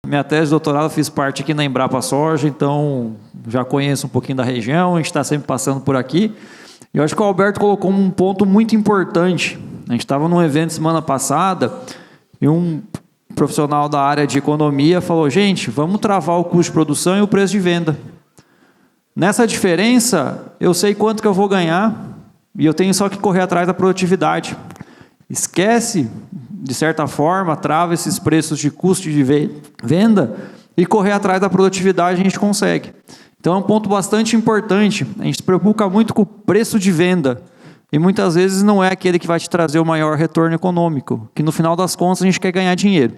Minha tese de doutorado eu fiz parte aqui na Embrapa Soja, então já conheço um pouquinho da região, a gente está sempre passando por aqui. Eu acho que o Alberto colocou um ponto muito importante. A gente estava num evento semana passada e um profissional da área de economia falou: gente, vamos travar o custo de produção e o preço de venda. Nessa diferença, eu sei quanto que eu vou ganhar e eu tenho só que correr atrás da produtividade. Esquece, de certa forma, trava esses preços de custo de venda e correr atrás da produtividade a gente consegue. Então é um ponto bastante importante. A gente se preocupa muito com o preço de venda e muitas vezes não é aquele que vai te trazer o maior retorno econômico, que no final das contas a gente quer ganhar dinheiro.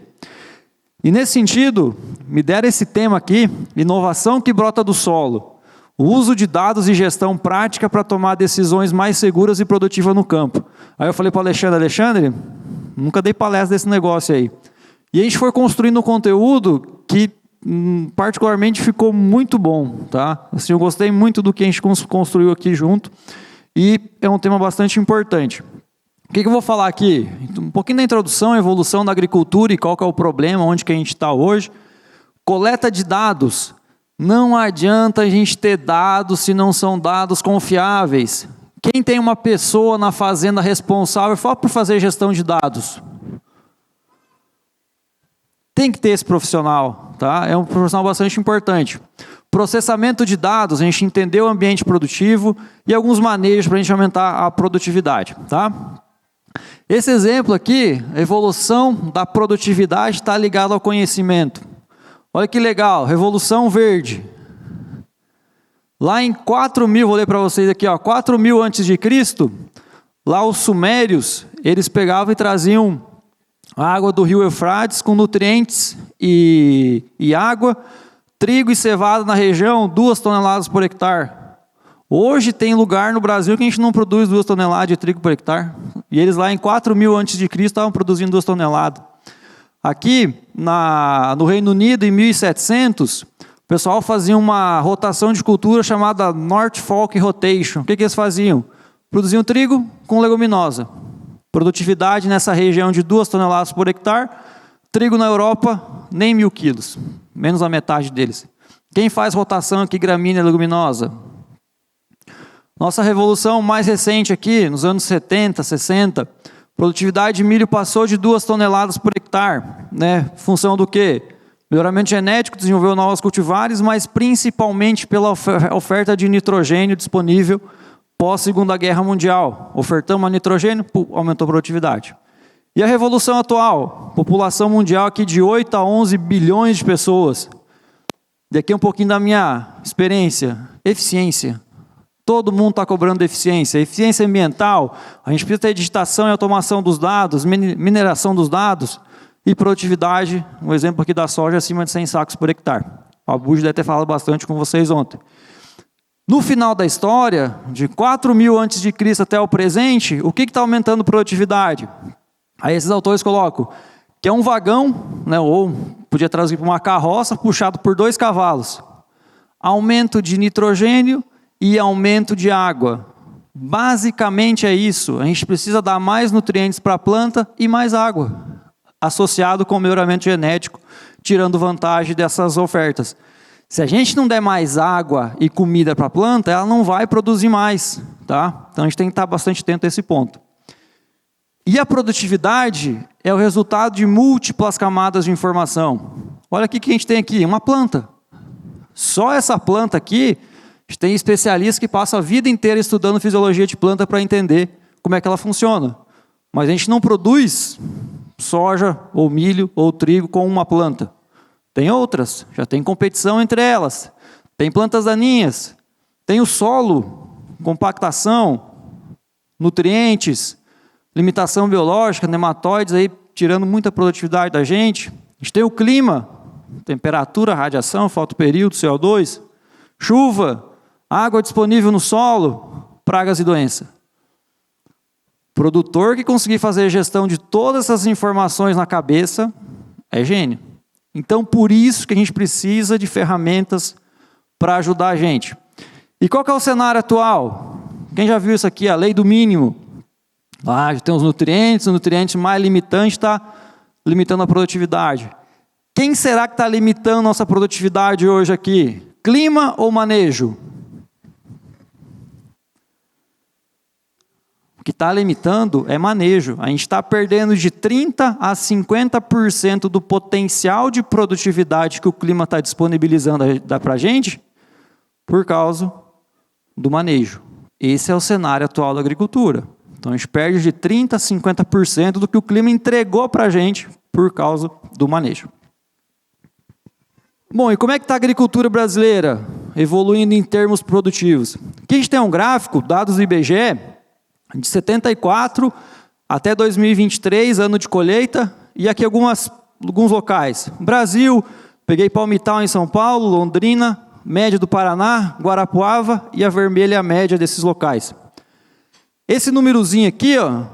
E nesse sentido, me deram esse tema aqui, inovação que brota do solo. O uso de dados e gestão prática para tomar decisões mais seguras e produtivas no campo. Aí eu falei para o Alexandre, nunca dei palestra desse negócio aí. E a gente foi construindo um conteúdo que particularmente ficou muito bom, tá? Assim, eu gostei muito do que a gente construiu aqui junto e é um tema bastante importante. O que eu vou falar aqui? Um pouquinho da introdução, evolução da agricultura e qual que é o problema, onde que a gente está hoje. Coleta de dados. Não adianta a gente ter dados se não são dados confiáveis. Quem tem uma pessoa na fazenda responsável só por fazer gestão de dados? Tem que ter esse profissional, tá? É um profissional bastante importante. Processamento de dados, a gente entender o ambiente produtivo e alguns manejos para a gente aumentar a produtividade, tá? Esse exemplo aqui, a evolução da produtividade está ligada ao conhecimento. Olha que legal, Revolução Verde. Lá em 4.000, vou ler para vocês aqui, 4.000 a.C., lá os sumérios, eles pegavam e traziam a água do rio Eufrates com nutrientes e água, trigo e cevada na região, 2 toneladas por hectare. Hoje tem lugar no Brasil que a gente não produz 2 toneladas de trigo por hectare. E eles lá em 4.000 a.C. estavam produzindo 2 toneladas. Aqui no Reino Unido, em 1700, o pessoal fazia uma rotação de cultura chamada Norfolk Rotation. O que eles faziam? Produziam trigo com leguminosa. Produtividade nessa região de 2 toneladas por hectare. Trigo na Europa, nem 1.000 quilos. Menos a metade deles. Quem faz rotação aqui, gramínea e leguminosa? Nossa revolução mais recente aqui, nos anos 70, 60, produtividade de milho passou de 2 toneladas por hectare, né? Função do quê? Melhoramento genético, desenvolveu novas cultivares, mas principalmente pela oferta de nitrogênio disponível pós-Segunda Guerra Mundial. Ofertamos a nitrogênio, aumentou a produtividade. E a revolução atual? População mundial aqui de 8 a 11 bilhões de pessoas. Daqui um pouquinho da minha experiência. Eficiência. Todo mundo está cobrando eficiência. Eficiência ambiental, a gente precisa ter digitação e automação dos dados, mineração dos dados e produtividade. Um exemplo aqui da soja, acima de 100 sacos por hectare. O Abud deve ter falado bastante com vocês ontem. No final da história, de 4.000 a.C. até o presente, o que está aumentando a produtividade? Aí esses autores colocam que é um vagão, né, ou podia traduzir para uma carroça, puxado por 2 cavalos. Aumento de nitrogênio e aumento de água. Basicamente é isso. A gente precisa dar mais nutrientes para a planta e mais água, associado com o melhoramento genético, tirando vantagem dessas ofertas. Se a gente não der mais água e comida para a planta, ela não vai produzir mais, tá? Então a gente tem que estar bastante atento a esse ponto. E a produtividade é o resultado de múltiplas camadas de informação. Olha o que a gente tem aqui, uma planta. Só essa planta aqui, a gente tem especialistas que passam a vida inteira estudando fisiologia de planta para entender como é que ela funciona. Mas a gente não produz soja, ou milho, ou trigo com uma planta. Tem outras, já tem competição entre elas. Tem plantas daninhas, tem o solo, compactação, nutrientes, limitação biológica, nematóides, aí, tirando muita produtividade da gente. A gente tem o clima, temperatura, radiação, fotoperíodo, CO2, chuva, água disponível no solo, pragas e doença. Produtor que conseguir fazer gestão de todas essas informações na cabeça é gênio. Então, por isso que a gente precisa de ferramentas para ajudar a gente. E qual que é o cenário atual? Quem já viu isso aqui? A lei do mínimo. Lá já tem os nutrientes, o nutriente mais limitante está limitando a produtividade. Quem será que está limitando nossa produtividade hoje aqui? Clima ou manejo? O que está limitando é manejo. A gente está perdendo de 30% a 50% do potencial de produtividade que o clima está disponibilizando para a gente por causa do manejo. Esse é o cenário atual da agricultura. Então a gente perde de 30% a 50% do que o clima entregou para a gente por causa do manejo. Bom, e como é que está a agricultura brasileira evoluindo em termos produtivos? Aqui a gente tem um gráfico, dados do IBGE, de 74 até 2023, ano de colheita, e aqui alguns locais. Brasil, peguei Palmital em São Paulo, Londrina, média do Paraná, Guarapuava e a vermelha é a média desses locais. Esse númerozinho aqui, ó,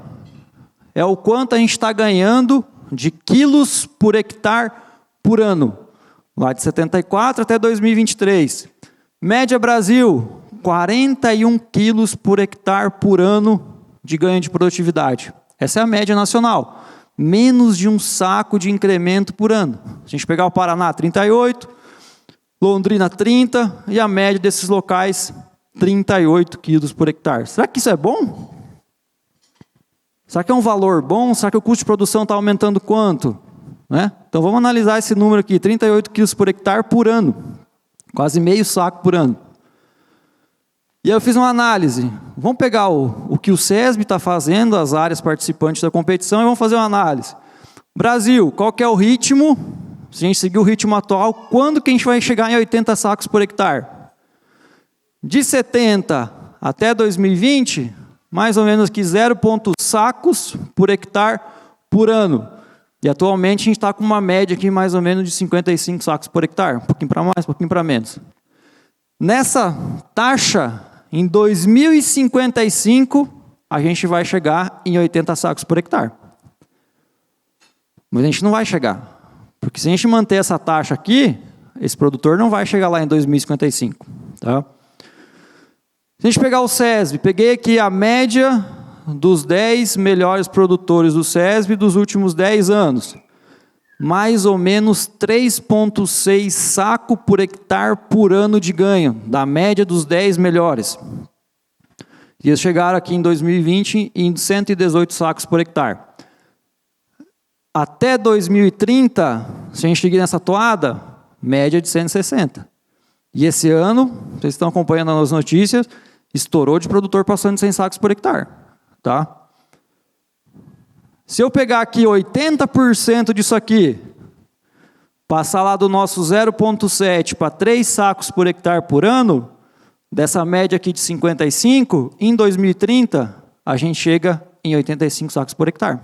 é o quanto a gente está ganhando de quilos por hectare por ano, lá de 74 até 2023. Média Brasil, 41 quilos por hectare por ano de ganho de produtividade. Essa é a média nacional. Menos de um saco de incremento por ano. Se a gente pegar o Paraná, 38, Londrina, 30, e a média desses locais, 38 quilos por hectare. Será que isso é bom? Será que é um valor bom? Será que o custo de produção está aumentando quanto? Né? Então vamos analisar esse número aqui, 38 quilos por hectare por ano. Quase meio saco por ano. E aí eu fiz uma análise. Vamos pegar o que o SESB está fazendo, as áreas participantes da competição, e vamos fazer uma análise. Brasil, qual que é o ritmo? Se a gente seguir o ritmo atual, quando que a gente vai chegar em 80 sacos por hectare? De 70 até 2020, mais ou menos aqui 0,1 sacos por hectare por ano. E atualmente a gente está com uma média aqui mais ou menos de 55 sacos por hectare. Um pouquinho para mais, um pouquinho para menos. Nessa taxa, em 2055, a gente vai chegar em 80 sacos por hectare. Mas a gente não vai chegar. Porque se a gente manter essa taxa aqui, esse produtor não vai chegar lá em 2055. Tá? Se a gente pegar o SESB, peguei aqui a média dos 10 melhores produtores do SESB dos últimos 10 anos. Mais ou menos 3,6 saco por hectare por ano de ganho, da média dos 10 melhores. E eles chegaram aqui em 2020 em 118 sacos por hectare. Até 2030, se a gente seguir nessa toada, média de 160. E esse ano, vocês estão acompanhando as notícias, estourou de produtor passando de 100 sacos por hectare. Tá? Se eu pegar aqui 80% disso aqui, passar lá do nosso 0,7 para 3 sacos por hectare por ano, dessa média aqui de 55, em 2030, a gente chega em 85 sacos por hectare.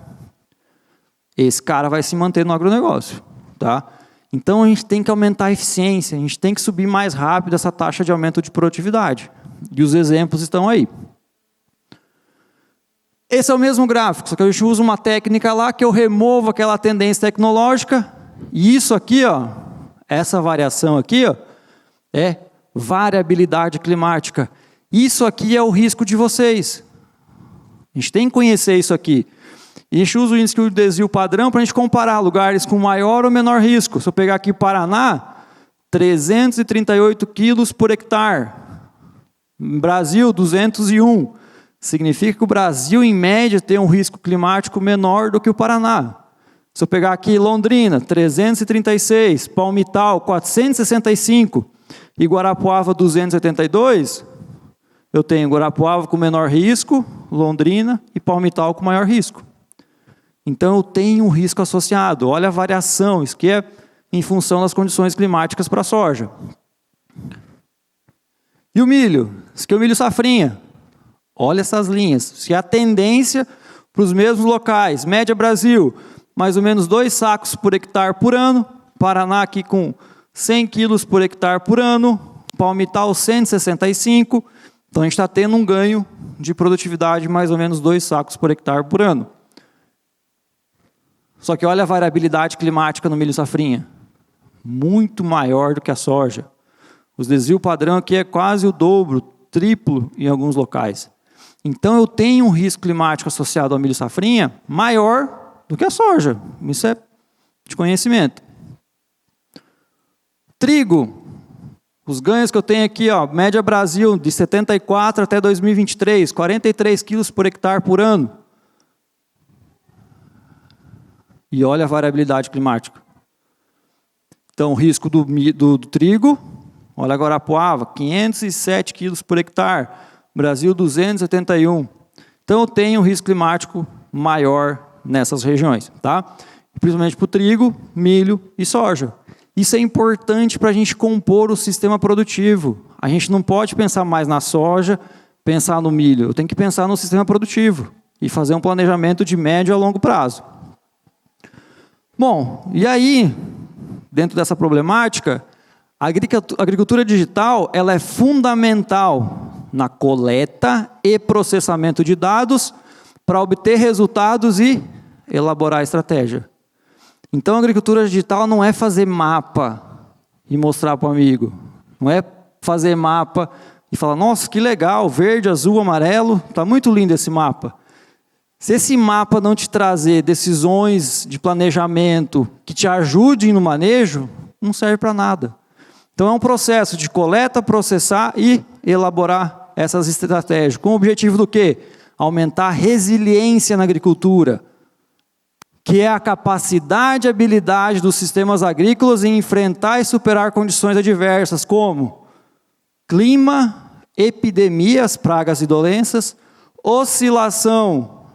Esse cara vai se manter no agronegócio. Tá? Então a gente tem que aumentar a eficiência, a gente tem que subir mais rápido essa taxa de aumento de produtividade. E os exemplos estão aí. Esse é o mesmo gráfico, só que a gente usa uma técnica lá que eu removo aquela tendência tecnológica, e isso aqui, ó, essa variação aqui, ó, é variabilidade climática. Isso aqui é o risco de vocês. A gente tem que conhecer isso aqui. E a gente usa o índice de desvio padrão para a gente comparar lugares com maior ou menor risco. Se eu pegar aqui Paraná, 338 quilos por hectare. Brasil, 201. Significa que o Brasil, em média, tem um risco climático menor do que o Paraná. Se eu pegar aqui Londrina, 336, Palmital, 465 e Guarapuava, 282, eu tenho Guarapuava com menor risco, Londrina e Palmital com maior risco. Então eu tenho um risco associado. Olha a variação, isso que é em função das condições climáticas para a soja. E o milho? Isso aqui é o milho safrinha. Olha essas linhas. Se a tendência para os mesmos locais, média Brasil, mais ou menos 2 sacos por hectare por ano, Paraná aqui com 100 quilos por hectare por ano, Palmital 165, então a gente está tendo um ganho de produtividade de mais ou menos 2 sacos por hectare por ano. Só que olha a variabilidade climática no milho safrinha, muito maior do que a soja. Os desvio padrão aqui é quase o dobro, triplo em alguns locais. Então eu tenho um risco climático associado ao milho safrinha maior do que a soja. Isso é de conhecimento. Trigo, os ganhos que eu tenho aqui, ó, média Brasil, de 74 até 2023, 43 quilos por hectare por ano. E olha a variabilidade climática. Então, o risco do trigo, olha agora a Guarapuava, 507 quilos por hectare, Brasil 271. Então, eu tenho um risco climático maior nessas regiões, tá? Principalmente para o trigo, milho e soja. Isso é importante para a gente compor o sistema produtivo. A gente não pode pensar mais na soja, pensar no milho. Eu tenho que pensar no sistema produtivo e fazer um planejamento de médio a longo prazo. Bom, e aí, dentro dessa problemática, a agricultura digital ela é fundamental na coleta e processamento de dados para obter resultados e elaborar a estratégia. Então, a agricultura digital não é fazer mapa e mostrar para o amigo. Não é fazer mapa e falar, nossa, que legal, verde, azul, amarelo, está muito lindo esse mapa. Se esse mapa não te trazer decisões de planejamento que te ajudem no manejo, não serve para nada. Então, é um processo de coleta, processar e elaborar essas estratégias. Com o objetivo do quê? Aumentar a resiliência na agricultura, que é a capacidade e habilidade dos sistemas agrícolas em enfrentar e superar condições adversas, como clima, epidemias, pragas e doenças, oscilação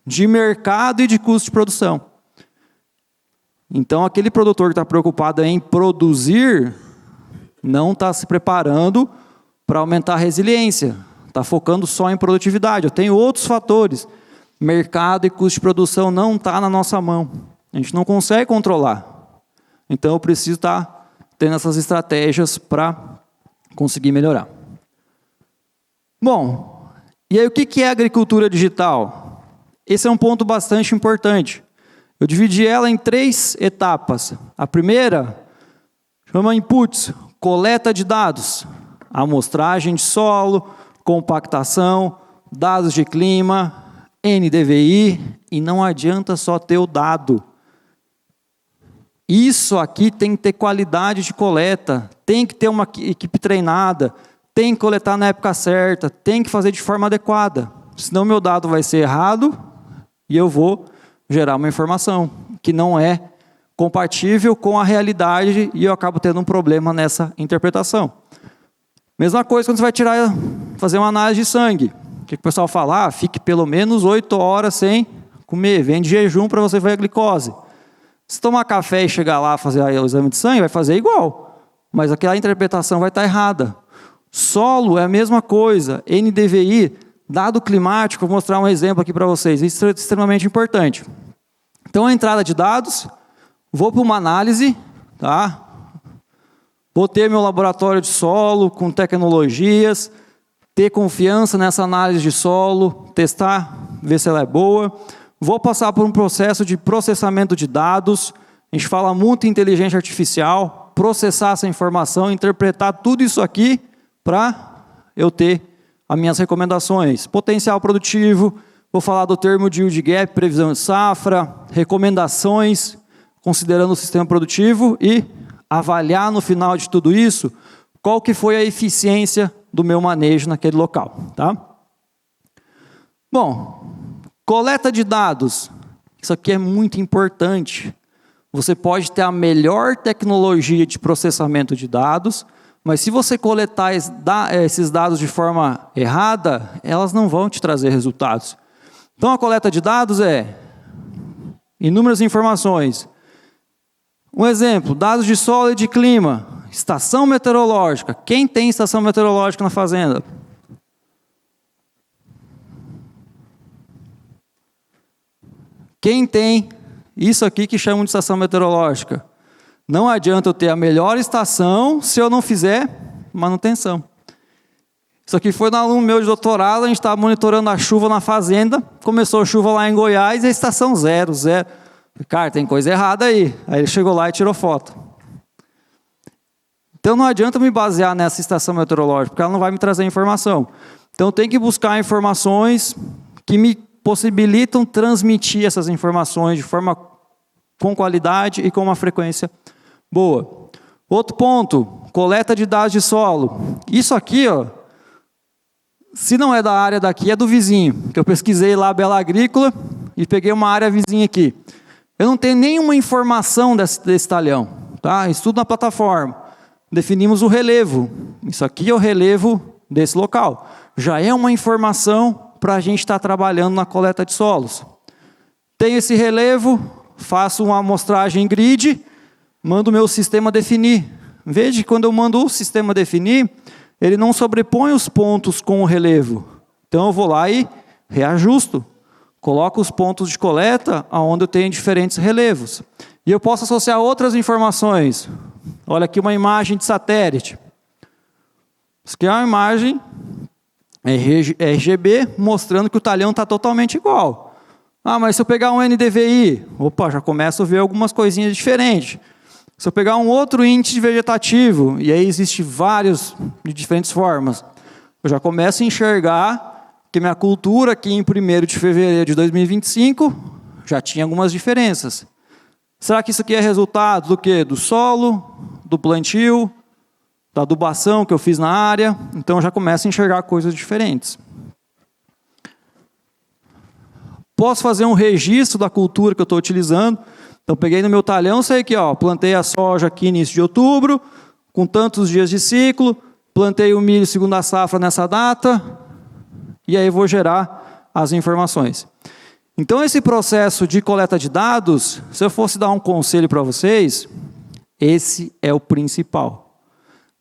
de mercado e de custo de produção. Então, aquele produtor que está preocupado em produzir, não está se preparando para aumentar a resiliência, está focando só em produtividade. Eu tenho outros fatores. Mercado e custo de produção não está na nossa mão. A gente não consegue controlar. Então, eu preciso estar tendo essas estratégias para conseguir melhorar. Bom, e aí o que é agricultura digital? Esse é um ponto bastante importante. Eu dividi ela em 3 etapas. A primeira chama inputs, coleta de dados, amostragem de solo, compactação, dados de clima, NDVI, e não adianta só ter o dado. Isso aqui tem que ter qualidade de coleta, tem que ter uma equipe treinada, tem que coletar na época certa, tem que fazer de forma adequada. Senão meu dado vai ser errado e eu vou gerar uma informação que não é compatível com a realidade e eu acabo tendo um problema nessa interpretação. Mesma coisa quando você vai fazer uma análise de sangue. O que o pessoal fala? Fique pelo menos 8 horas sem comer, vem de jejum para você ver a glicose. Se tomar café e chegar lá fazer o exame de sangue, vai fazer igual, mas aquela interpretação vai estar errada. Solo é a mesma coisa, NDVI, dado climático, vou mostrar um exemplo aqui para vocês, isso é extremamente importante. Então, a entrada de dados, vou para uma análise, tá? Vou ter meu laboratório de solo com tecnologias, ter confiança nessa análise de solo, testar, ver se ela é boa. Vou passar por um processo de processamento de dados, a gente fala muito em inteligência artificial, processar essa informação, interpretar tudo isso aqui para eu ter as minhas recomendações. Potencial produtivo, vou falar do termo de yield gap, previsão de safra, recomendações, considerando o sistema produtivo e avaliar no final de tudo isso qual que foi a eficiência do meu manejo naquele local, tá? Bom, coleta de dados. Isso aqui é muito importante. Você pode ter a melhor tecnologia de processamento de dados, mas se você coletar esses dados de forma errada, elas não vão te trazer resultados. Então, a coleta de dados é inúmeras informações. Um exemplo, dados de solo e de clima. Estação meteorológica. Quem tem estação meteorológica na fazenda? Quem tem isso aqui que chamam de estação meteorológica? Não adianta eu ter a melhor estação se eu não fizer manutenção. Isso aqui foi no aluno meu de doutorado, a gente estava monitorando a chuva na fazenda, começou a chuva lá em Goiás e a estação 0. Cara, tem coisa errada aí. Aí ele chegou lá e tirou foto. Então não adianta me basear nessa estação meteorológica, porque ela não vai me trazer informação. Então eu tenho que buscar informações que me possibilitam transmitir essas informações de forma com qualidade e com uma frequência boa. Outro ponto, coleta de dados de solo. Isso aqui, ó, se não é da área daqui, é do vizinho. Que eu pesquisei lá Bela Agrícola e peguei uma área vizinha aqui. Eu não tenho nenhuma informação desse talhão, tá? Isso tudo na plataforma. Definimos o relevo. Isso aqui é o relevo desse local. Já é uma informação para a gente estar trabalhando na coleta de solos. Tenho esse relevo, faço uma amostragem grid, mando o meu sistema definir. Veja que quando eu mando o sistema definir, ele não sobrepõe os pontos com o relevo. Então eu vou lá e reajusto. Coloco os pontos de coleta onde eu tenho diferentes relevos. E eu posso associar outras informações. Olha aqui uma imagem de satélite. Isso aqui é uma imagem RGB mostrando que o talhão está totalmente igual. Ah, mas se eu pegar um NDVI, opa, já começo a ver algumas coisinhas diferentes. Se eu pegar um outro índice vegetativo, e aí existe vários de diferentes formas, eu já começo a enxergar que minha cultura aqui em 1º de fevereiro de 2025 já tinha algumas diferenças. Será que isso aqui é resultado do quê? Do solo, do plantio, da adubação que eu fiz na área? Então eu já começo a enxergar coisas diferentes. Posso fazer um registro da cultura que eu estou utilizando. Então peguei no meu talhão, sei que plantei a soja aqui início de outubro, com tantos dias de ciclo, plantei o milho segunda safra nessa data, e aí vou gerar as informações. Então esse processo de coleta de dados, se eu fosse dar um conselho para vocês, esse é o principal.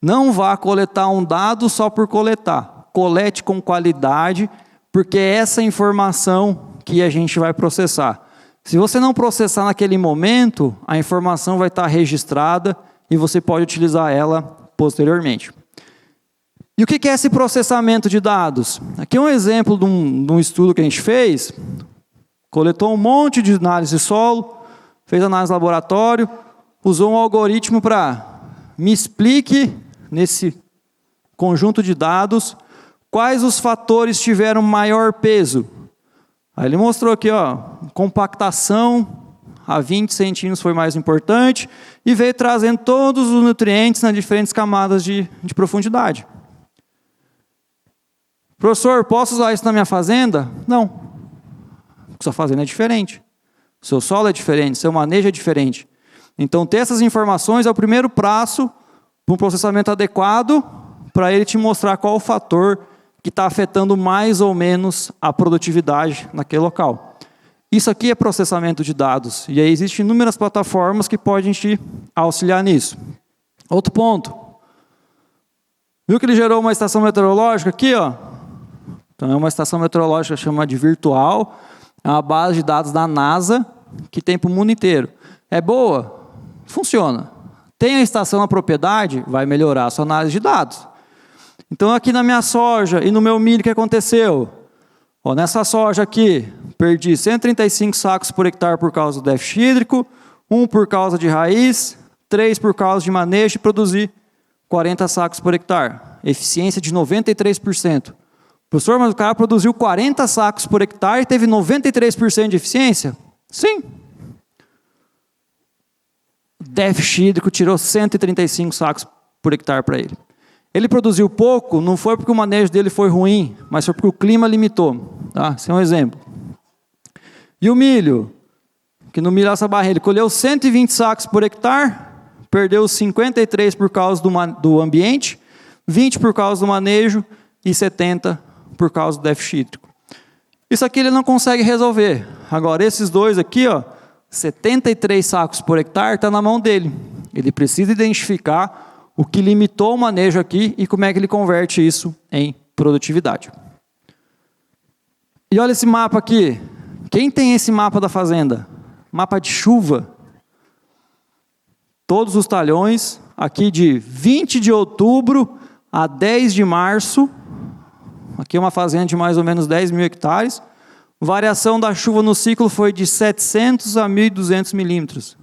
Não vá coletar um dado só por coletar. Colete com qualidade, porque é essa informação que a gente vai processar. Se você não processar naquele momento, a informação vai estar registrada e você pode utilizar ela posteriormente. E o que é esse processamento de dados? Aqui é um exemplo de um estudo que a gente fez. Coletou um monte de análise de solo, fez análise de laboratório, usou um algoritmo para me explique nesse conjunto de dados quais os fatores tiveram maior peso. Aí ele mostrou aqui, compactação a 20 centímetros foi mais importante e veio trazendo todos os nutrientes nas diferentes camadas de profundidade. Professor, posso usar isso na minha fazenda? Não. Sua fazenda é diferente. Seu solo é diferente, seu manejo é diferente. Então, ter essas informações é o primeiro passo para um processamento adequado para ele te mostrar qual o fator que está afetando mais ou menos a produtividade naquele local. Isso aqui é processamento de dados. E aí existem inúmeras plataformas que podem te auxiliar nisso. Outro ponto. Viu que ele gerou uma estação meteorológica aqui, Então é uma estação meteorológica chamada de virtual. É uma base de dados da NASA que tem para o mundo inteiro. É boa? Funciona. Tem a estação na propriedade? Vai melhorar a sua análise de dados. Então aqui na minha soja e no meu milho, o que aconteceu? Nessa soja aqui, perdi 135 sacos por hectare por causa do déficit hídrico, 1 por causa de raiz, 3 por causa de manejo e produzi 40 sacos por hectare. Eficiência de 93%. Professor, mas o cara produziu 40 sacos por hectare e teve 93% de eficiência? Sim. Déficit hídrico tirou 135 sacos por hectare para ele. Ele produziu pouco, não foi porque o manejo dele foi ruim, mas foi porque o clima limitou. Tá? Esse é um exemplo. E o milho? Que no milho essa barreira, ele colheu 120 sacos por hectare, perdeu 53 por causa do ambiente, 20 por causa do manejo e 70 por causa do déficit hídrico. Isso aqui ele não consegue resolver. Agora, esses dois aqui, 73 sacos por hectare, está na mão dele. Ele precisa identificar o que limitou o manejo aqui e como é que ele converte isso em produtividade. E olha esse mapa aqui. Quem tem esse mapa da fazenda? Mapa de chuva. Todos os talhões, aqui de 20 de outubro a 10 de março. Aqui é uma fazenda de mais ou menos 10 mil hectares. Variação da chuva no ciclo foi de 700 a 1.200 milímetros.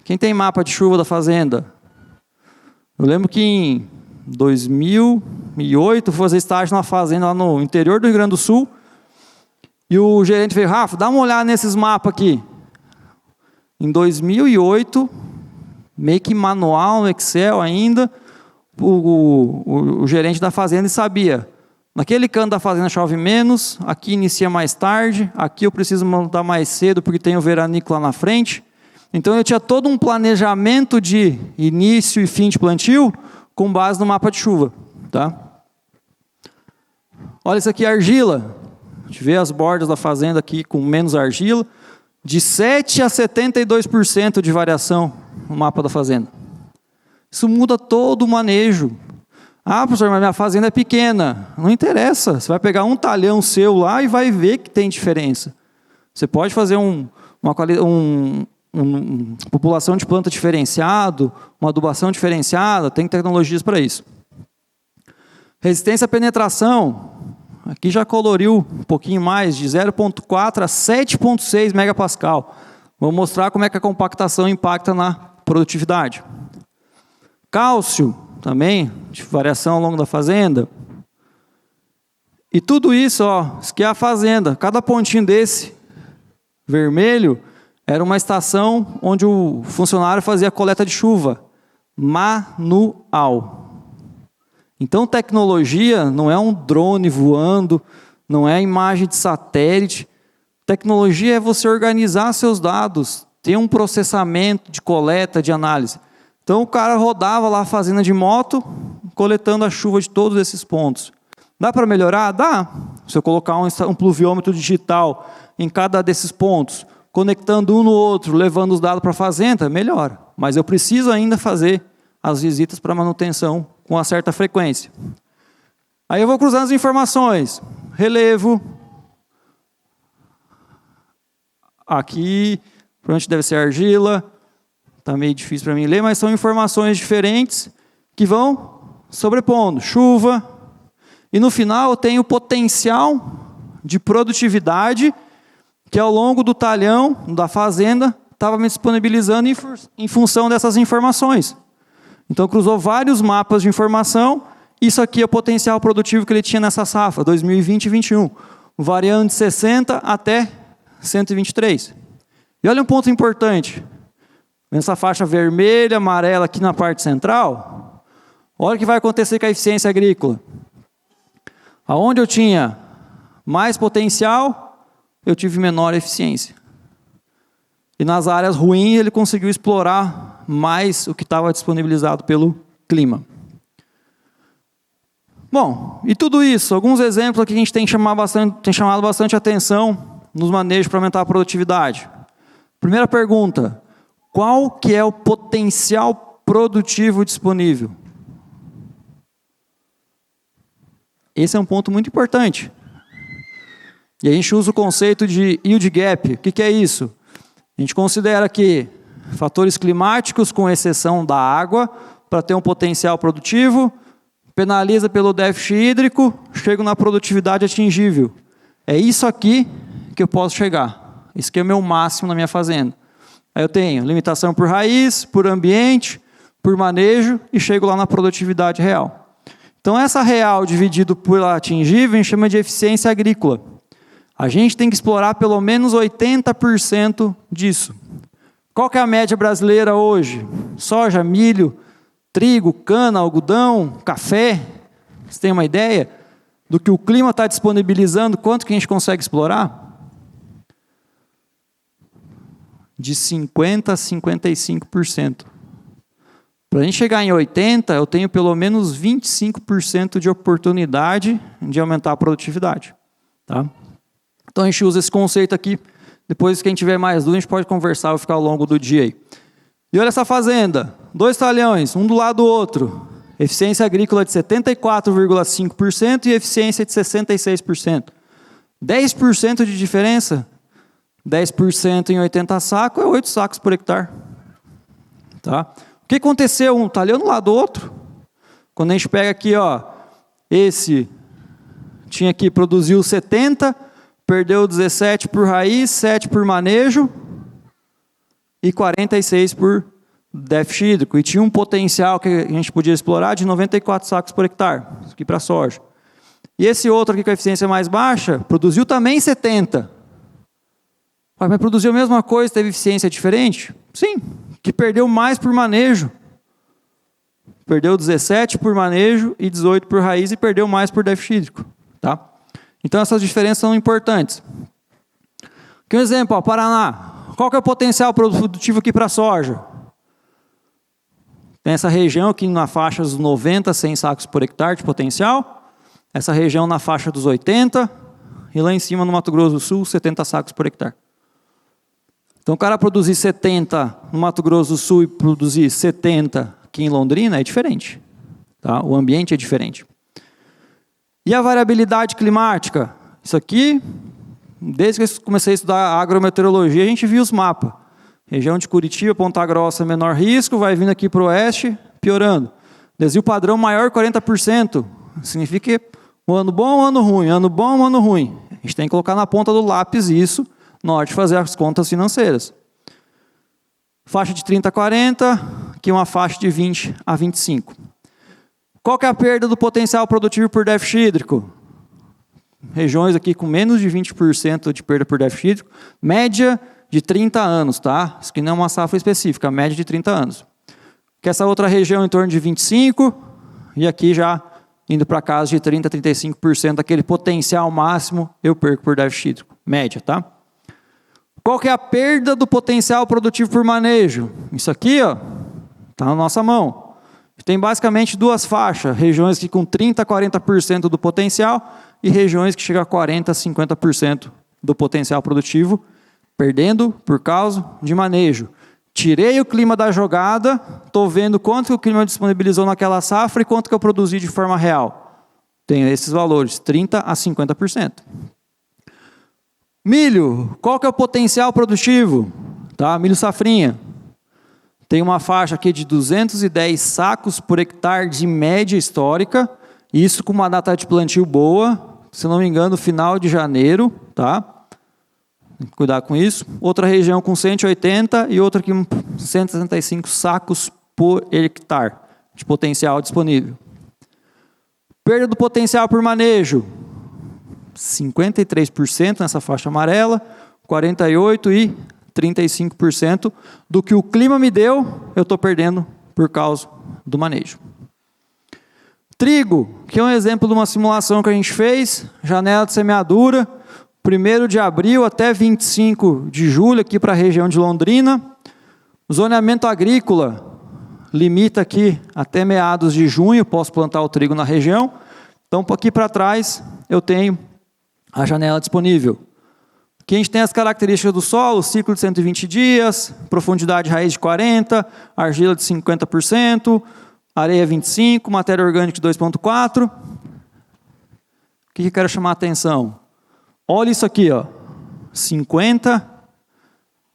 Quem tem mapa de chuva da fazenda? Eu lembro que em 2008 fui fazer estágio numa fazenda lá no interior do Rio Grande do Sul. E o gerente veio, Rafa, dá uma olhada nesses mapas aqui. Em 2008, meio que manual no Excel ainda, o gerente da fazenda sabia, naquele canto da fazenda chove menos, aqui inicia mais tarde, aqui eu preciso montar mais cedo porque tem o veranico lá na frente. Então eu tinha todo um planejamento de início e fim de plantio com base no mapa de chuva. Tá? Olha isso aqui, argila. A gente vê as bordas da fazenda aqui com menos argila, de 7% a 72% de variação no mapa da fazenda. Isso muda todo o manejo. Ah, professor, mas minha fazenda é pequena. Não interessa, você vai pegar um talhão seu lá e vai ver que tem diferença. Você pode fazer uma população de planta diferenciado, uma adubação diferenciada, tem tecnologias para isso. Resistência à penetração, aqui já coloriu um pouquinho mais, de 0,4 a 7,6 megapascal. Vou mostrar como é que a compactação impacta na produtividade. Cálcio, também, de variação ao longo da fazenda. E tudo isso, ó, isso aqui é a fazenda. Cada pontinho desse, vermelho, era uma estação onde o funcionário fazia a coleta de chuva, manual. Então, tecnologia não é um drone voando, não é imagem de satélite. Tecnologia é você organizar seus dados, ter um processamento de coleta, de análise. Então, o cara rodava lá a fazenda de moto, coletando a chuva de todos esses pontos. Dá para melhorar? Dá. Se eu colocar um pluviômetro digital em cada desses pontos, conectando um no outro, levando os dados para a fazenda, melhora. Mas eu preciso ainda fazer as visitas para manutenção com uma certa frequência. Aí eu vou cruzando as informações. Relevo. Aqui, provavelmente deve ser argila. Está meio difícil para mim ler, mas são informações diferentes que vão sobrepondo. Chuva. E no final eu tenho o potencial de produtividade que ao longo do talhão da fazenda estava me disponibilizando em função dessas informações. Então cruzou vários mapas de informação. Isso aqui é o potencial produtivo que ele tinha nessa safra, 2020 e 2021, variando de 60 até 123. E olha um ponto importante. Nessa faixa vermelha, amarela aqui na parte central, olha o que vai acontecer com a eficiência agrícola. Aonde eu tinha mais potencial, eu tive menor eficiência. E nas áreas ruins, ele conseguiu explorar mais o que estava disponibilizado pelo clima. Bom, e tudo isso, alguns exemplos aqui que a gente tem chamado bastante atenção nos manejos para aumentar a produtividade. Primeira pergunta, qual que é o potencial produtivo disponível? Esse é um ponto muito importante. E a gente usa o conceito de yield gap. O que é isso? A gente considera que fatores climáticos, com exceção da água, para ter um potencial produtivo, penaliza pelo déficit hídrico, chego na produtividade atingível. É isso aqui que eu posso chegar. Isso aqui é o meu máximo na minha fazenda. Aí eu tenho limitação por raiz, por ambiente, por manejo e chego lá na produtividade real. Então essa real dividido por atingível a gente chama de eficiência agrícola. A gente tem que explorar pelo menos 80% disso. Qual que é a média brasileira hoje? Soja, milho, trigo, cana, algodão, café. Você tem uma ideia do que o clima está disponibilizando, quanto que a gente consegue explorar? De 50% a 55%. Para a gente chegar em 80%, eu tenho pelo menos 25% de oportunidade de aumentar a produtividade. Tá? Então a gente usa esse conceito aqui, depois quem tiver mais dúvida a gente pode conversar, vai ficar ao longo do dia aí. E olha essa fazenda, 2 talhões, um do lado do outro, eficiência agrícola de 74,5% e eficiência de 66%. 10% de diferença, 10% em 80 sacos é 8 sacos por hectare. Tá? O que aconteceu? Um talhão do lado do outro. Quando a gente pega aqui, ó, esse tinha que produziu 70, perdeu 17 por raiz, 7 por manejo e 46 por déficit hídrico. E tinha um potencial que a gente podia explorar de 94 sacos por hectare, isso aqui para soja. E esse outro aqui com a eficiência mais baixa, produziu também 70. Mas produziu a mesma coisa, teve eficiência diferente? Sim. que perdeu mais por manejo. Perdeu 17 por manejo e 18 por raiz e perdeu mais por déficit hídrico. Tá? Então essas diferenças são importantes. Aqui um exemplo, ó, Paraná. Qual que é o potencial produtivo aqui para a soja? Tem essa região aqui na faixa dos 90, 100 sacos por hectare de potencial. Essa região na faixa dos 80. E lá em cima no Mato Grosso do Sul, 70 sacos por hectare. Então o cara produzir 70 no Mato Grosso do Sul e produzir 70 aqui em Londrina é diferente. Tá? O ambiente é diferente. E a variabilidade climática? Isso aqui, desde que eu comecei a estudar agrometeorologia, a gente viu os mapas. Região de Curitiba, Ponta Grossa, menor risco, vai vindo aqui para o oeste, piorando. Desvio padrão maior 40%. Significa um ano bom, um ano ruim, ano bom, um ano ruim. A gente tem que colocar na ponta do lápis isso, na hora de fazer as contas financeiras. Faixa de 30 a 40, aqui uma faixa de 20 a 25. Qual que é a perda do potencial produtivo por déficit hídrico? Regiões aqui com menos de 20% de perda por déficit hídrico, média de 30 anos, tá? Isso aqui não é uma safra específica, média de 30 anos. Que essa outra região em torno de 25, e aqui já indo para casa de 30 a 35% daquele potencial máximo eu perco por déficit hídrico, média, tá? Qual que é a perda do potencial produtivo por manejo? Isso aqui, ó, tá na nossa mão. Tem basicamente duas faixas, regiões que com 30 a 40% do potencial e regiões que chegam a 40 a 50% do potencial produtivo, perdendo por causa de manejo. Tirei o clima da jogada, estou vendo quanto que o clima disponibilizou naquela safra e quanto que eu produzi de forma real. Tem esses valores, 30 a 50%. Milho, qual que é o potencial produtivo? Tá? Milho safrinha. Tem uma faixa aqui de 210 sacos por hectare de média histórica, isso com uma data de plantio boa, se não me engano, final de janeiro, tá? Tem que cuidar com isso. Outra região com 180 e outra aqui com 165 sacos por hectare de potencial disponível. Perda do potencial por manejo, 53% nessa faixa amarela, 48% e 35% do que o clima me deu, eu estou perdendo por causa do manejo. Trigo, que é um exemplo de uma simulação que a gente fez, janela de semeadura, 1º de abril até 25 de julho, aqui para a região de Londrina. Zoneamento agrícola, limita aqui até meados de junho, posso plantar o trigo na região. Então, aqui para trás, eu tenho a janela disponível. Aqui a gente tem as características do solo, ciclo de 120 dias, profundidade de raiz de 40%, argila de 50%, areia 25%, matéria orgânica de 2,4%. O que eu quero chamar a atenção? Olha isso aqui, ó, 50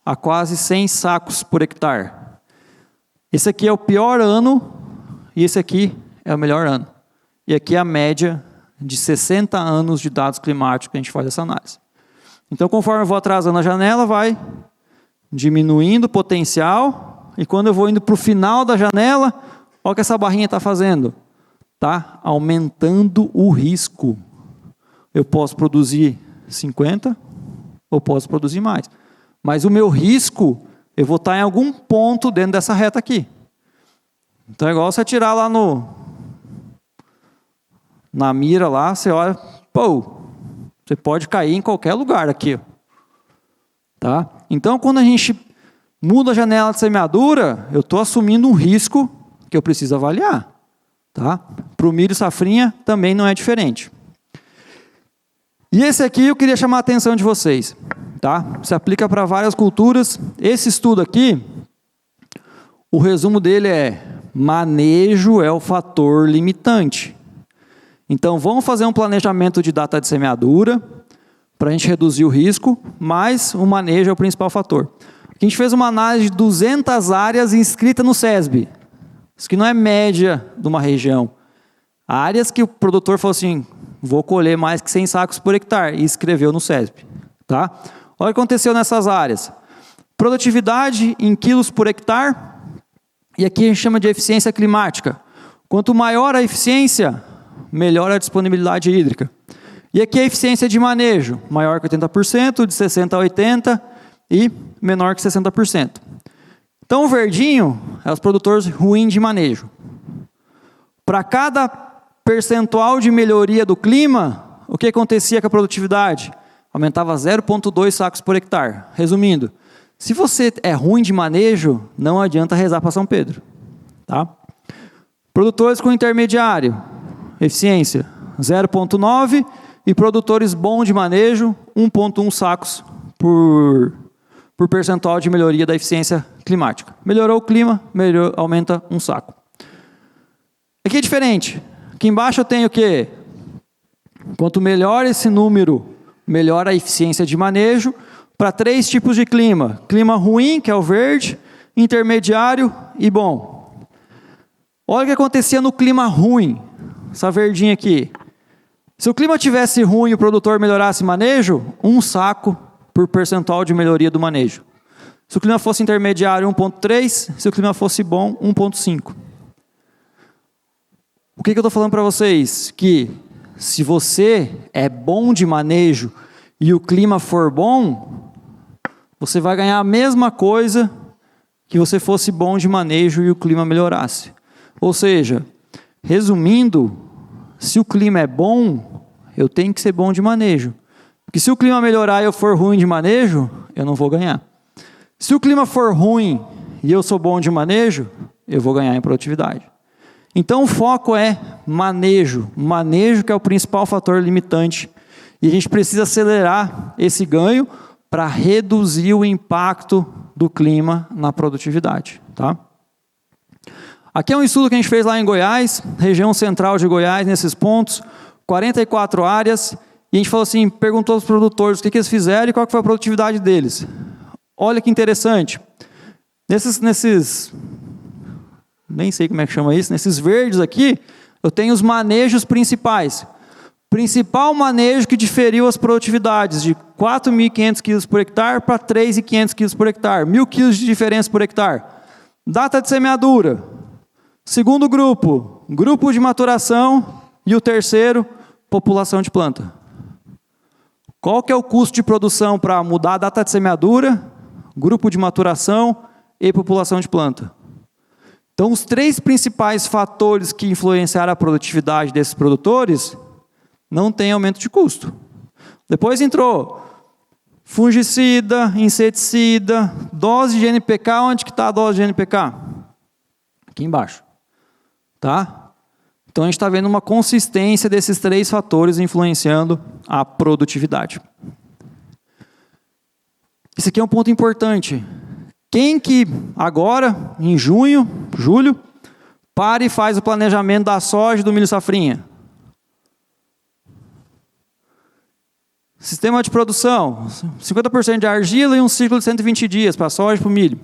a quase 100 sacos por hectare. Esse aqui é o pior ano e esse aqui é o melhor ano. E aqui é a média de 60 anos de dados climáticos que a gente faz essa análise. Então, conforme eu vou atrasando a janela, vai diminuindo o potencial. E quando eu vou indo para o final da janela, olha o que essa barrinha está fazendo. Está aumentando o risco. Eu posso produzir 50 ou posso produzir mais. Mas o meu risco, eu vou estar em algum ponto dentro dessa reta aqui. Então é igual você atirar lá na mira lá, você olha, pô, você pode cair em qualquer lugar aqui. Tá? Então quando a gente muda a janela de semeadura, eu estou assumindo um risco que eu preciso avaliar. Tá? Para o milho safrinha também não é diferente. E esse aqui eu queria chamar a atenção de vocês. Tá? Se aplica para várias culturas. Esse estudo aqui, o resumo dele é: manejo é o fator limitante. Então vamos fazer um planejamento de data de semeadura para a gente reduzir o risco, mas o manejo é o principal fator. Aqui a gente fez uma análise de 200 áreas inscritas no SESB. Isso aqui não é média de uma região. Áreas que o produtor falou assim: vou colher mais que 100 sacos por hectare, e escreveu no SESB. Tá? Olha o que aconteceu nessas áreas. Produtividade em quilos por hectare, e aqui a gente chama de eficiência climática. Quanto maior a eficiência, melhor a disponibilidade hídrica. E aqui a eficiência de manejo, maior que 80%, de 60% a 80% e menor que 60%. Então o verdinho é os produtores ruins de manejo. Para cada percentual de melhoria do clima, o que acontecia com a produtividade? Aumentava 0,2 sacos por hectare. Resumindo, se você é ruim de manejo, não adianta rezar para São Pedro. Tá? Produtores com intermediário, eficiência 0,9 e produtores bons de manejo, 1,1 sacos por percentual de melhoria da eficiência climática. Melhorou o clima, aumenta 1 saco. Aqui é diferente. Aqui embaixo eu tenho o quê? Quanto melhor esse número, melhor a eficiência de manejo para 3 tipos de clima. Clima ruim, que é o verde, intermediário e bom. Olha o que acontecia no clima ruim, essa verdinha aqui. Se o clima tivesse ruim e o produtor melhorasse manejo, 1 saco por percentual de melhoria do manejo. Se o clima fosse intermediário, 1,3. Se o clima fosse bom, 1,5. O que eu estou falando para vocês? Que se você é bom de manejo e o clima for bom, você vai ganhar a mesma coisa que você fosse bom de manejo e o clima melhorasse. Ou seja, resumindo, se o clima é bom, eu tenho que ser bom de manejo. Porque se o clima melhorar e eu for ruim de manejo, eu não vou ganhar. Se o clima for ruim e eu sou bom de manejo, eu vou ganhar em produtividade. Então o foco é manejo. Manejo que é o principal fator limitante. E a gente precisa acelerar esse ganho para reduzir o impacto do clima na produtividade. Tá? Aqui é um estudo que a gente fez lá em Goiás, região central de Goiás, nesses pontos, 44 áreas. E a gente falou assim, perguntou aos produtores o que eles fizeram e qual que foi a produtividade deles. Olha que interessante. Nesses nem sei como é que chama isso, nesses verdes aqui, eu tenho os manejos principais. Principal manejo que diferiu as produtividades de 4.500 kg por hectare para 3.500 kg por hectare. 1.000 kg de diferença por hectare. Data de semeadura. Segundo grupo, grupo de maturação. E o terceiro, população de planta. Qual que é o custo de produção para mudar a data de semeadura, grupo de maturação e população de planta? Então, os 3 principais fatores que influenciaram a produtividade desses produtores não tem aumento de custo. Depois entrou fungicida, inseticida, dose de NPK. Onde que está a dose de NPK? Aqui embaixo. Tá? Então, a gente está vendo uma consistência desses 3 fatores influenciando a produtividade. Esse aqui é um ponto importante. Quem que agora, em julho, para e faz o planejamento da soja e do milho safrinha? Sistema de produção, 50% de argila e um ciclo de 120 dias para a soja e para o milho.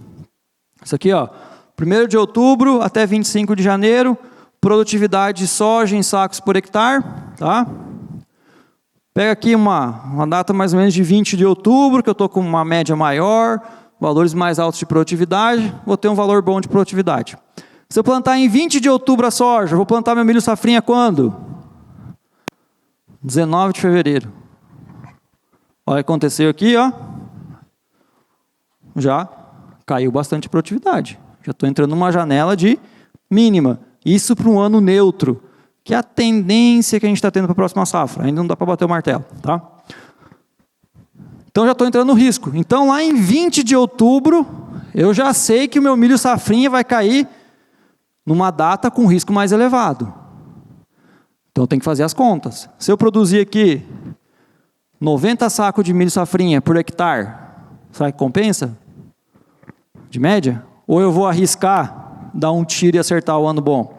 Isso aqui, ó, 1º de outubro até 25 de janeiro, produtividade de soja em sacos por hectare, tá? Pega aqui uma data mais ou menos de 20 de outubro, que eu estou com uma média maior, valores mais altos de produtividade, vou ter um valor bom de produtividade. Se eu plantar em 20 de outubro a soja, eu vou plantar meu milho safrinha quando? 19 de fevereiro. Olha o que aconteceu aqui, ó. Já caiu bastante produtividade. Já estou entrando numa janela de mínima. Isso para um ano neutro, que é a tendência que a gente está tendo para a próxima safra. Ainda não dá para bater o martelo. Tá? Então já estou entrando no risco. Então lá em 20 de outubro, eu já sei que o meu milho safrinha vai cair numa data com risco mais elevado. Então eu tenho que fazer as contas. Se eu produzir aqui 90 sacos de milho safrinha por hectare, será que compensa? De média? Ou eu vou arriscar, dar um tiro e acertar o ano bom?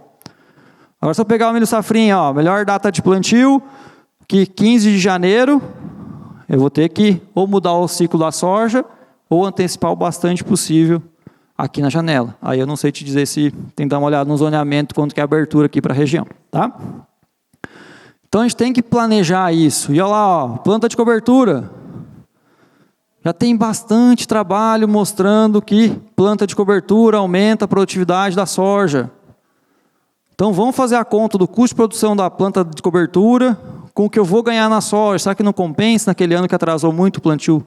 Agora se eu pegar o milho safrinha, ó, melhor data de plantio, que 15 de janeiro, eu vou ter que ou mudar o ciclo da soja, ou antecipar o bastante possível aqui na janela. Aí eu não sei te dizer se tem que dar uma olhada no zoneamento, quanto que é a abertura aqui para a região. Tá? Então a gente tem que planejar isso. E olha lá, ó, planta de cobertura. Já tem bastante trabalho mostrando que planta de cobertura aumenta a produtividade da soja. Então vamos fazer a conta do custo de produção da planta de cobertura com o que eu vou ganhar na soja. Será que não compensa naquele ano que atrasou muito o plantio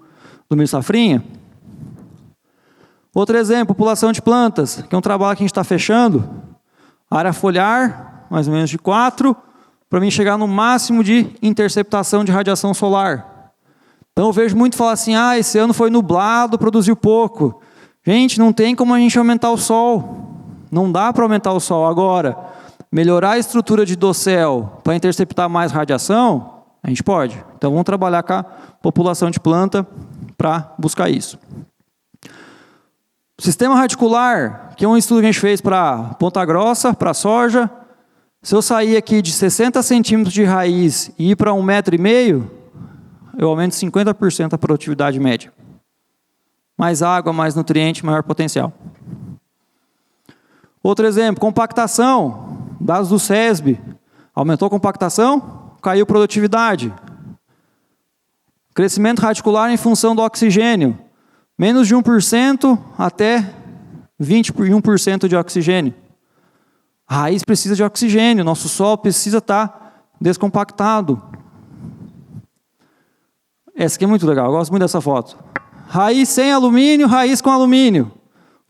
do milho safrinha? Outro exemplo, população de plantas, que é um trabalho que a gente está fechando. Área foliar, mais ou menos de 4, para mim chegar no máximo de interceptação de radiação solar. Então eu vejo muito falar assim, esse ano foi nublado, produziu pouco. Gente, não tem como a gente aumentar o sol. Não dá para aumentar o sol. Agora, melhorar a estrutura de dossel para interceptar mais radiação, a gente pode. Então vamos trabalhar com a população de planta para buscar isso. Sistema radicular, que é um estudo que a gente fez para Ponta Grossa, para soja. Se eu sair aqui de 60 centímetros de raiz e ir para 1,5 m, eu aumento 50% a produtividade média. Mais água, mais nutriente, maior potencial. Outro exemplo, compactação. Dados do SESB. Aumentou a compactação, caiu produtividade. Crescimento radicular em função do oxigênio. Menos de 1% até 21% de oxigênio. A raiz precisa de oxigênio, nosso solo precisa estar descompactado. Essa aqui é muito legal, eu gosto muito dessa foto. Raiz sem alumínio, raiz com alumínio.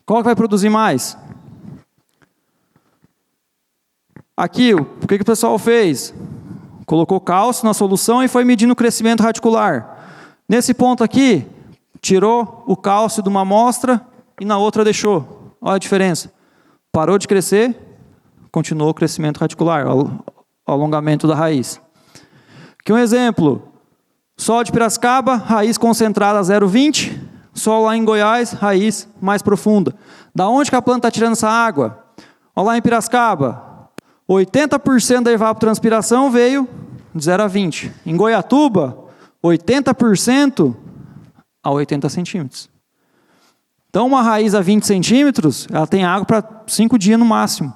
Qual que vai produzir mais? Aqui, o que o pessoal fez? Colocou cálcio na solução e foi medindo o crescimento radicular. Nesse ponto aqui, tirou o cálcio de uma amostra e na outra deixou. Olha a diferença. Parou de crescer, continuou o crescimento radicular, o alongamento da raiz. Aqui um exemplo. Solo de Piracicaba, raiz concentrada a 0,20. Solo lá em Goiás, raiz mais profunda. Da onde que a planta está tirando essa água? Olha lá em Piracicaba, 80% da evapotranspiração veio de 0 a 20. Em Goiatuba, 80% a 80 centímetros. Então, uma raiz a 20 centímetros, ela tem água para 5 dias no máximo.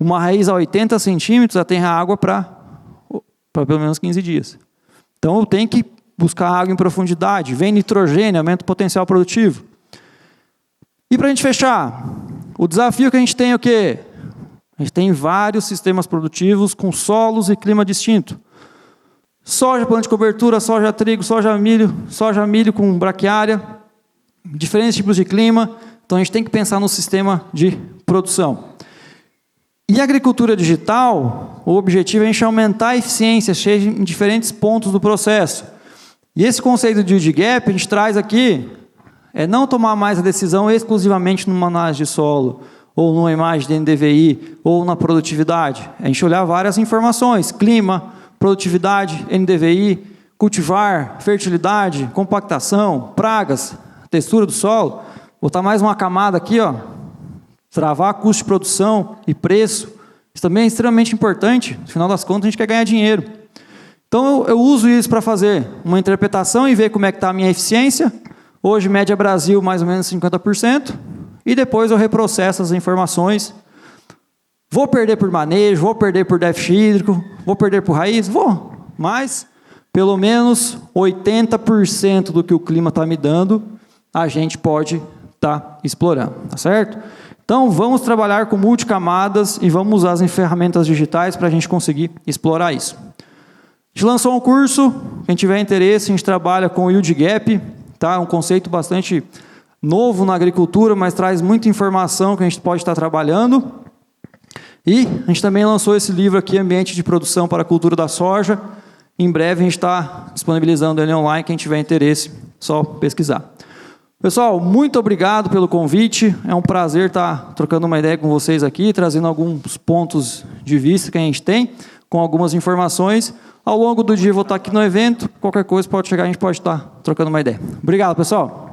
Uma raiz a 80 centímetros, ela tem água para pelo menos 15 dias. Então, eu tenho que buscar água em profundidade, vem nitrogênio, aumenta o potencial produtivo. E para a gente fechar, o desafio que a gente tem é o quê? A gente tem vários sistemas produtivos com solos e clima distinto. Soja, planta de cobertura, soja, trigo, soja, milho com braquiária, diferentes tipos de clima. Então, a gente tem que pensar no sistema de produção. E a agricultura digital, o objetivo é a gente aumentar a eficiência, seja em diferentes pontos do processo. E esse conceito de yield gap, a gente traz aqui, é não tomar mais a decisão exclusivamente numa análise de solo, ou numa imagem de NDVI, ou na produtividade. A gente olhar várias informações, clima, produtividade, NDVI, cultivar, fertilidade, compactação, pragas, textura do solo. Botar mais uma camada aqui, travar custo de produção e preço. Isso também é extremamente importante. No final das contas, a gente quer ganhar dinheiro. Então, eu uso isso para fazer uma interpretação e ver como é que está a minha eficiência. Hoje, média Brasil, mais ou menos 50%. E depois eu reprocesso as informações. Vou perder por manejo, vou perder por déficit hídrico, vou perder por raiz? Vou. Mas, pelo menos 80% do que o clima está me dando, a gente pode estar explorando. Tá certo? Então, vamos trabalhar com multicamadas e vamos usar as ferramentas digitais para a gente conseguir explorar isso. A gente lançou um curso, quem tiver interesse, a gente trabalha com o Yield Gap, tá? É um conceito bastante novo na agricultura, mas traz muita informação que a gente pode estar trabalhando. E a gente também lançou esse livro aqui, Ambiente de Produção para a Cultura da Soja. Em breve a gente está disponibilizando ele online, quem tiver interesse, só pesquisar. Pessoal, muito obrigado pelo convite. É um prazer estar trocando uma ideia com vocês aqui, trazendo alguns pontos de vista que a gente tem, com algumas informações. Ao longo do dia eu vou estar aqui no evento. Qualquer coisa pode chegar, a gente pode estar trocando uma ideia. Obrigado, pessoal.